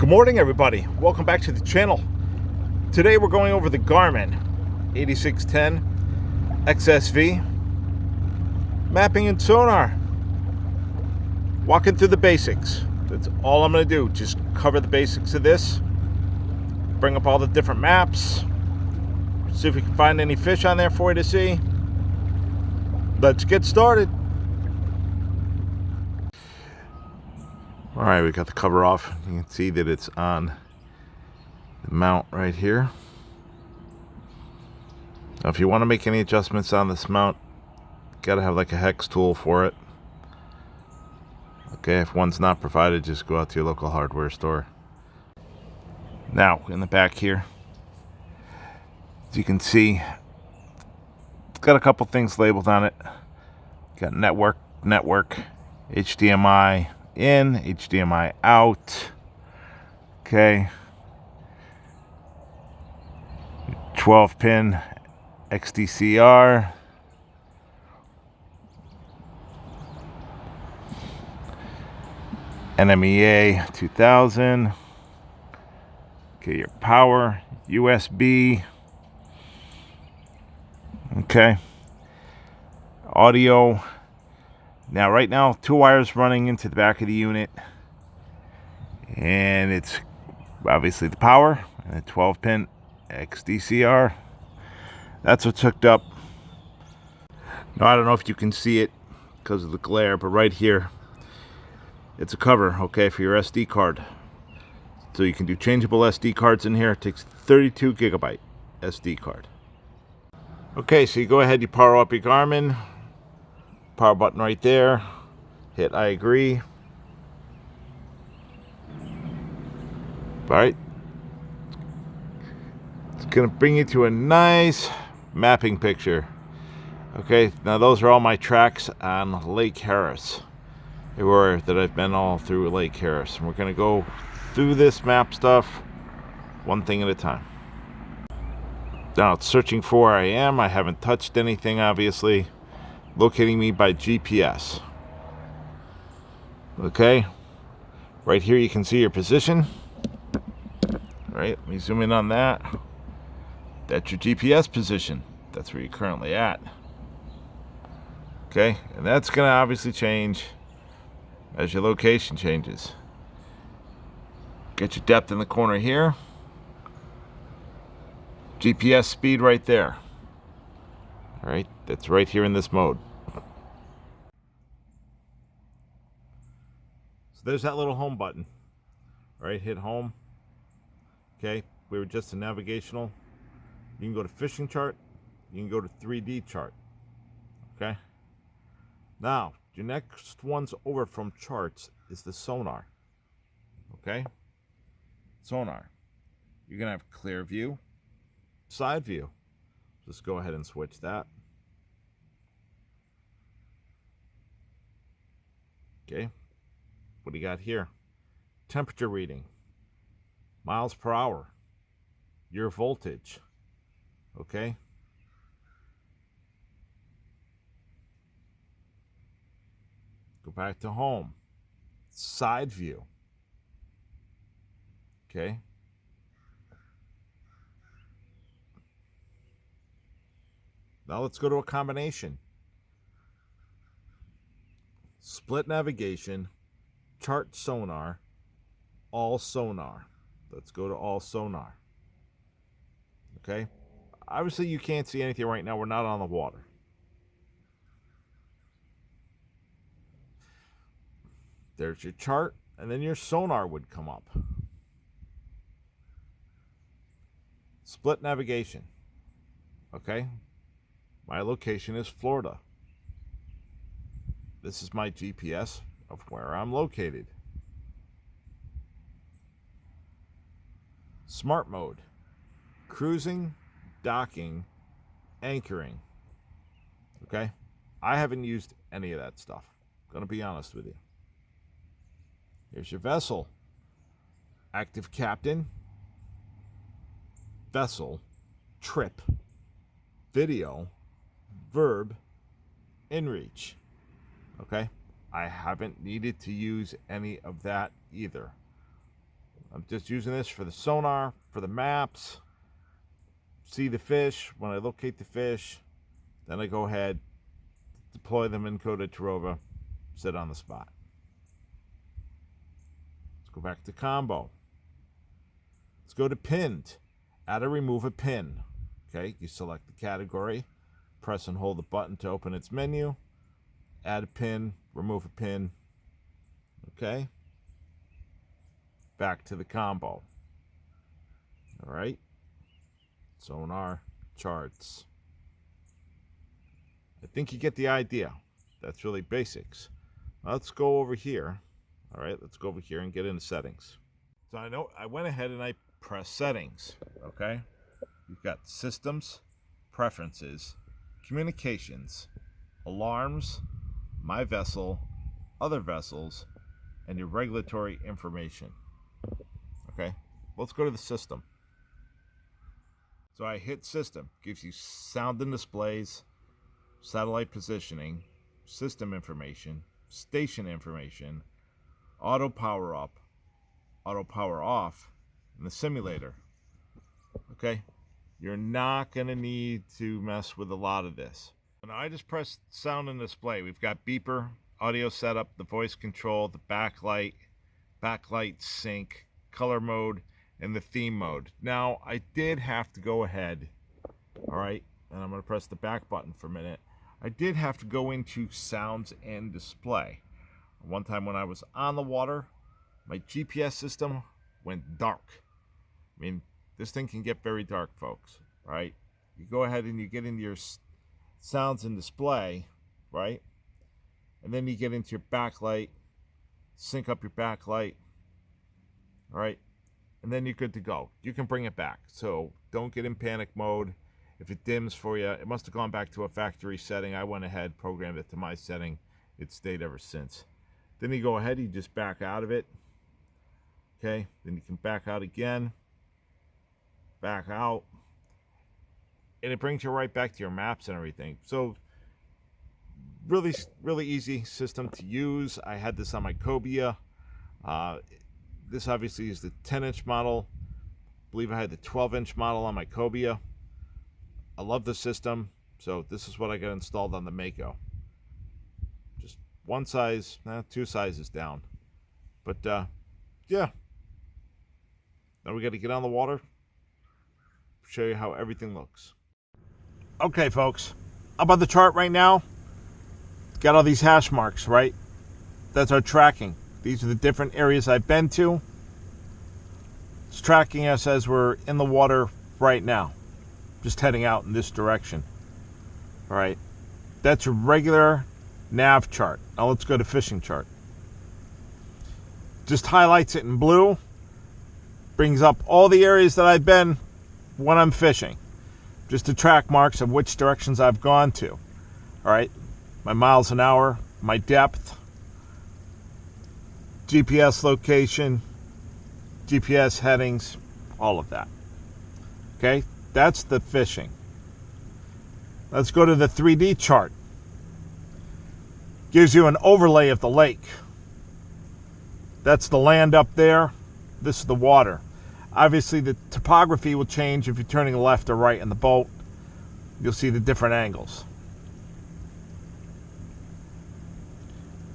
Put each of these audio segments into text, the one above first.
Good morning, everybody. Welcome back to the channel. Today we're going over the Garmin 8610 XSV mapping and sonar. Walking through the basics. That's all I'm going to do. Just cover the basics of this. Bring up all the different maps. See if we can find any fish on there for you to see. Let's get started. Alright, we got the cover off. You can see that it's on the mount right here. Now if you want to make any adjustments on this mount, you gotta have like a hex tool for it. Okay, if one's not provided, just go out to your local hardware store. Now, in the back here, as you can see, it's got a couple things labeled on it. Got network, HDMI in, HDMI out. Okay. 12-pin XDCR. NMEA 2000. Okay, your power, USB. Okay. Audio. Now, right now, 2 wires running into the back of the unit. And it's obviously the power and a 12-pin XDCR. That's what's hooked up. Now, I don't know if you can see it because of the glare, but right here, it's a cover, okay, for your SD card. So you can do changeable SD cards in here. It takes 32 gigabyte SD card. Okay, so you go ahead, you power up your Garmin. Power button right there. Hit I agree. Alright. It's going to bring you to a nice mapping picture. Okay, now those are all my tracks on Lake Harris. Everywhere that I've been all through Lake Harris. And we're going to go through this map stuff one thing at a time. Now it's searching for where I am. I haven't touched anything, obviously. Locating me by GPS. Okay. Right here you can see your position. Right, let me zoom in on that. That's your GPS position. That's where you're currently at. Okay, and that's going to obviously change as your location changes. Get your depth in the corner here. GPS speed right there. Alright, that's right here in this mode. So there's that little home button. Alright, hit home. Okay, we were just in navigational. You can go to fishing chart. You can go to 3D chart. Okay. Now, your next one's over from charts is the sonar. Okay. Sonar. You're going to have clear view, side view. Just go ahead and switch that. Okay. What do you got here? Temperature reading. Miles per hour. Your voltage. Okay. Go back to home. Side view. Okay. Now let's go to a combination. Split navigation, chart sonar, all sonar. Let's go to all sonar. Okay. Obviously you can't see anything right now. We're not on the water. There's your chart, and then your sonar would come up. Split navigation. Okay. My location is Florida. This is my GPS of where I'm located. Smart mode. Cruising, docking, anchoring. Okay? I haven't used any of that stuff. I'm going to be honest with you. Here's your vessel. Active captain. Vessel. Trip. Video. Verb. InReach. Okay? I haven't needed to use any of that either. I'm just using this for the sonar, for the maps, see the fish. When I locate the fish, then I go ahead, deploy them in Coda Tarova, sit on the spot. Let's go back to combo. Let's go to pinned. Add or remove a pin. Okay, you select the category, press and hold the button to open its menu, add a pin, remove a pin. Okay, back to the combo. All right, sonar charts. I think you get the idea. That's really basics. Let's go over here. All right, let's go over here and get into settings. So I went ahead and I pressed settings. Okay, you've got systems, preferences, communications, alarms, my vessel, other vessels, and your regulatory information. Okay, let's go to the system. So I hit system, gives you sound and displays, satellite positioning, system information, station information, auto power up, auto power off, and the simulator. Okay, you're not going to need to mess with a lot of this. Now I just pressed sound and display. We've got beeper, audio setup, the voice control, the backlight sync, color mode, and the theme mode. Now I did have to go ahead, all right, and I'm going to press the back button for a minute. I did have to go into sounds and display. One time when I was on the water, my GPS system went dark. I mean, this thing can get very dark, folks, right? You go ahead and you get into your sounds and display, right? And then you get into your backlight, sync up your backlight, all right? And then you're good to go. You can bring it back. So don't get in panic mode. If it dims for you, it must have gone back to a factory setting. I went ahead, programmed it to my setting. It stayed ever since. Then you go ahead, you just back out of it. Okay, then you can back out again. Back out. And it brings you right back to your maps and everything. So really, really easy system to use. I had this on my Cobia. This obviously is the 10-inch model. I believe I had the 12-inch model on my Cobia. I love the system, so this is what I got installed on the Mako. Just one size, two sizes down. But yeah. Now we got to get on the water, show you how everything looks. Okay, folks, up on the chart right now, got all these hash marks, right? That's our tracking. These are the different areas I've been to. It's tracking us as we're in the water right now. Just heading out in this direction. All right, that's a regular nav chart. Now let's go to fishing chart. Just highlights it in blue. Brings up all the areas that I've been when I'm fishing. Just the track marks of which directions I've gone to. All right, my miles an hour, my depth, GPS location, GPS headings, all of that. Okay, that's the fishing. Let's go to the 3D chart. Gives you an overlay of the lake. That's the land up there. This is the water. Obviously, the topography will change if you're turning left or right in the boat. You'll see the different angles.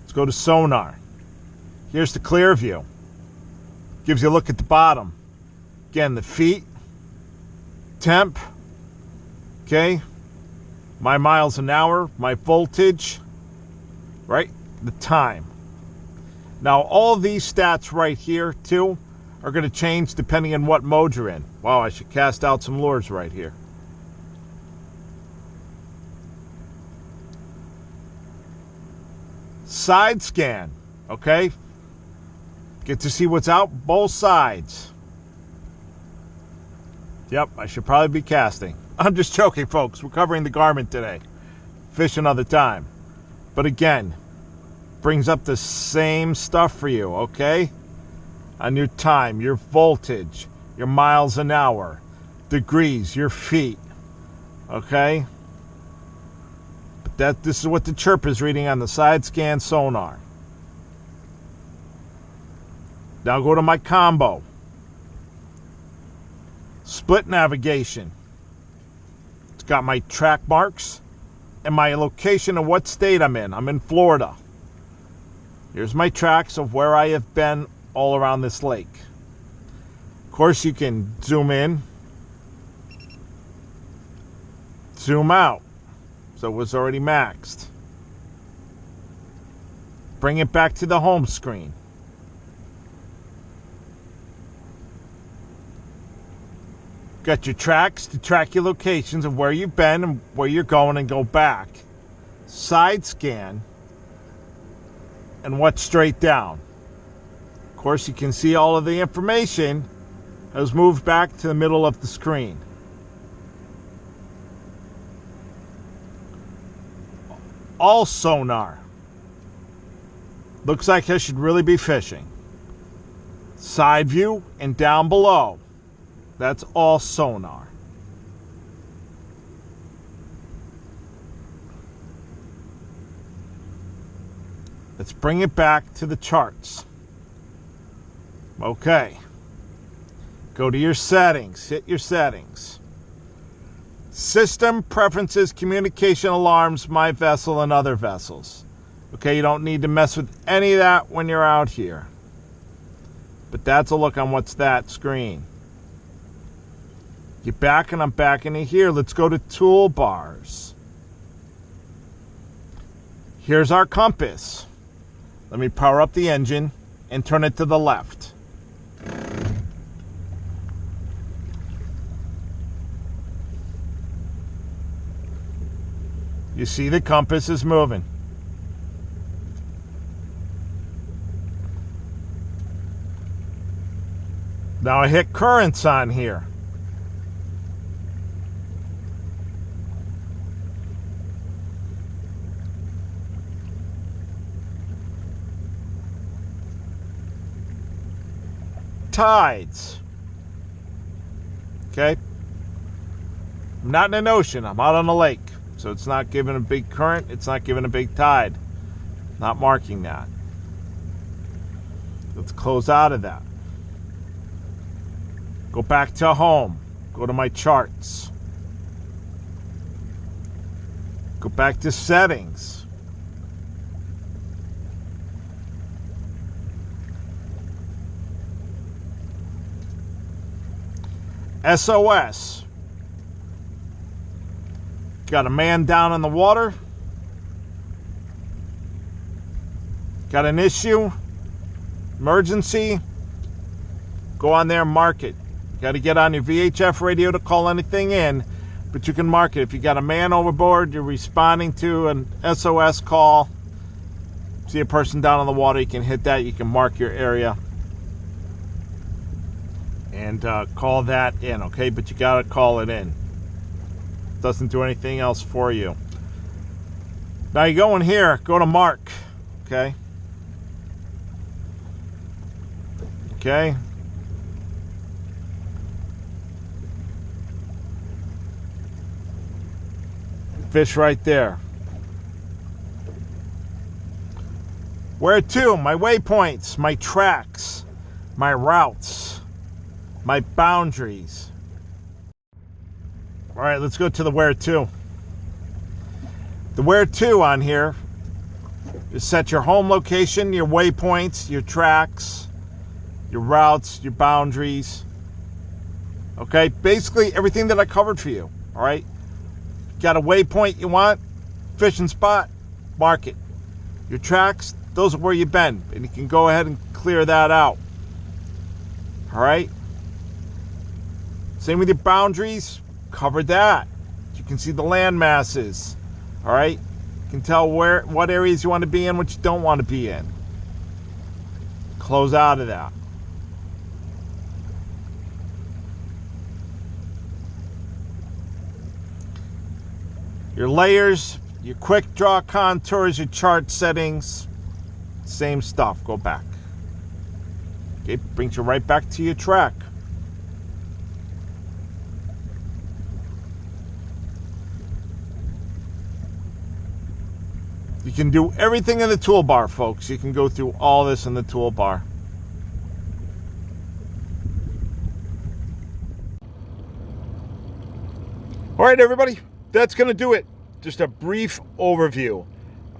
Let's go to sonar. Here's the clear view. Gives you a look at the bottom. Again, the feet, temp, okay, my miles an hour, my voltage, right, the time. Now, all these stats right here, too, are going to change depending on what mode you're in. Wow, I should cast out some lures right here. Side scan, okay? Get to see what's out both sides. Yep, I should probably be casting. I'm just joking, folks. We're covering the Garmin today. Fish another time. But again, brings up the same stuff for you, okay? On your time, your voltage, your miles an hour, degrees, your feet, okay? But this is what the chirp is reading on the side scan sonar. Now go to my combo. Split navigation. It's got my track marks and my location of what state I'm in. I'm in Florida. Here's my tracks of where I have been all around this lake. Of course, you can zoom in, zoom out. So it was already maxed. Bring it back to the home screen. Got your tracks to track your locations of where you've been and where you're going and go back. Side scan and what's straight down. Of course, you can see all of the information has moved back to the middle of the screen. All sonar. Looks like I should really be fishing. Side view and down below. That's all sonar. Let's bring it back to the charts. Okay. Go to your settings. Hit your settings. System preferences, communication alarms, my vessel and other vessels. Okay, you don't need to mess with any of that when you're out here. But that's a look on what's that screen. Get back and I'm back into here. Let's go to toolbars. Here's our compass. Let me power up the engine and turn it to the left. You see the compass is moving. Now I hit currents on here. Tides. Okay. I'm not in an ocean. I'm out on a lake. So it's not giving a big current. It's not giving a big tide. Not marking that. Let's close out of that. Go back to home. Go to my charts. Go back to settings. SOS. Got a man down in the water. Got an issue. Emergency. Go on there and mark it. Got to get on your VHF radio to call anything in, but you can mark it. If you got a man overboard, you're responding to an SOS call. See a person down in the water, you can hit that. You can mark your area and call that in, okay? But you got to call it in. It doesn't do anything else for you. Now you go in here, go to mark, okay? Okay. Fish right there. Where to? My waypoints, my tracks, my routes, my boundaries. All right, let's go to the where to. The where to on here is set your home location, your waypoints, your tracks, your routes, your boundaries. Okay, basically everything that I covered for you. All right. Got a waypoint you want, fishing spot, mark it. Your tracks, those are where you've been, and you can go ahead and clear that out. All right. Same with your boundaries, covered that. You can see the land masses. All right. You can tell what areas you want to be in, what you don't want to be in. Close out of that. Your layers, your quick draw contours, your chart settings, same stuff. Go back. Okay, brings you right back to your track. You can do everything in the toolbar, folks. You can go through all this in the toolbar. All right, everybody, that's going to do it. Just a brief overview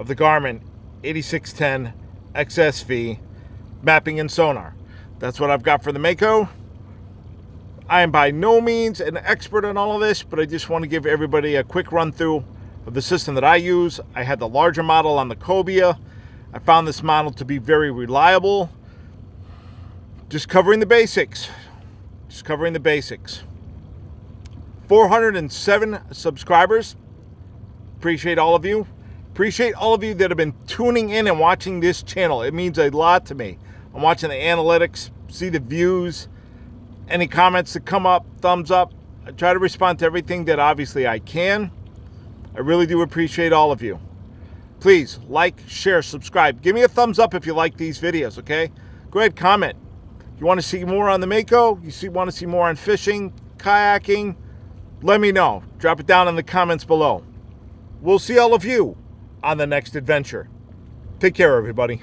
of the Garmin 8610 XSV mapping and sonar. That's what I've got for the Mako. I am by no means an expert on all of this, but I just want to give everybody a quick run through of the system that I use. I had the larger model on the Cobia. I found this model to be very reliable. Just covering the basics. 407 subscribers. Appreciate all of you. Appreciate all of you that have been tuning in and watching this channel. It means a lot to me. I'm watching the analytics, see the views, any comments that come up, thumbs up. I try to respond to everything that obviously I can. I really do appreciate all of you. Please like, share, subscribe. Give me a thumbs up if you like these videos, okay? Go ahead, comment. You want to see more on the Mako? You want to see more on fishing, kayaking? Let me know. Drop it down in the comments below. We'll see all of you on the next adventure. Take care, everybody.